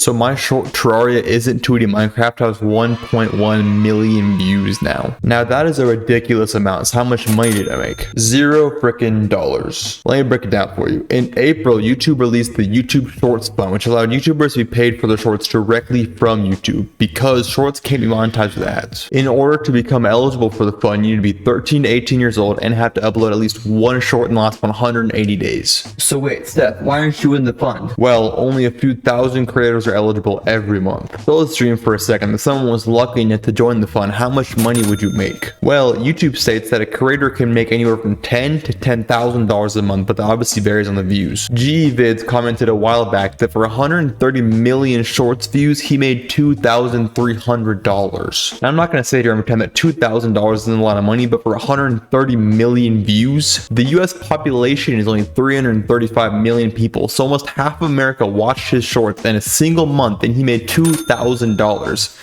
So my short Terraria Isn't 2D Minecraft has 1.1 million views now. Now that is a ridiculous amount. So how much money did I make? $0 frickin' dollars. Let me break it down for you. In April, YouTube released the YouTube Shorts Fund, which allowed YouTubers to be paid for their shorts directly from YouTube because shorts can't be monetized with ads. In order to become eligible for the fund, you need to be 13 to 18 years old and have to upload at least one short in the last 180 days. So wait, Steph, why aren't you in the fund? Well, only a few thousand creators are eligible every month. So let's dream for a second. If someone was lucky enough to join the fund, how much money would you make? Well, YouTube states that a creator can make anywhere from $10 to $10,000 a month, but that obviously varies on the views. GEVids commented a while back that for 130 million shorts views, he made $2,300. Now, I'm not going to say here every time that $2,000 isn't a lot of money, but for 130 million views, the US population is only 335 million people. So almost half of America watched his shorts in a single month, and he made $2,000.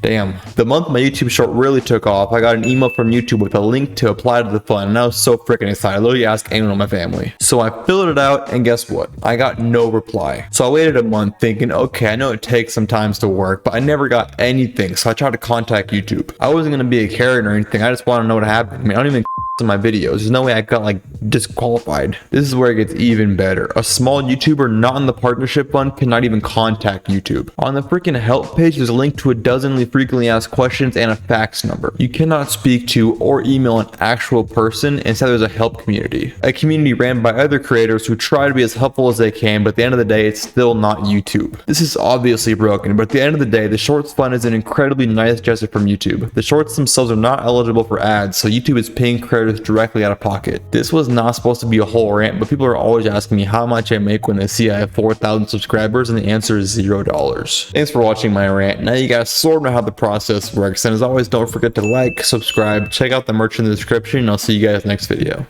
Damn. The month my YouTube short really took off, I got an email from YouTube with a link to apply to the fund, and I was so freaking excited. I literally asked anyone in my family. So I filled it out, and guess what? I got no reply. So I waited a month thinking, okay, I know it takes some time to work, but I never got anything. So I tried to contact YouTube. I wasn't going to be a Karen or anything. I just want to know what happened. I mean, I don't even in my videos. There's no way I got like disqualified. This is where it gets even better. A small YouTuber not in the partnership fund cannot even contact YouTube. On the freaking help page, there's a link to a dozen frequently asked questions and a fax number. You cannot speak to or email an actual person. Instead, there's a help community. A community ran by other creators who try to be as helpful as they can, but at the end of the day, it's still not YouTube. This is obviously broken, but at the end of the day, the Shorts Fund is an incredibly nice gesture from YouTube. The shorts themselves are not eligible for ads, so YouTube is paying creators directly out of pocket. This was not supposed to be a whole rant, but people are always asking me how much I make when they see I have 4,000 subscribers, and the answer is $0. Thanks for watching my rant. Now you guys sort of know how the process works, and as always, don't forget to like, subscribe, check out the merch in the description, and I'll see you guys next video.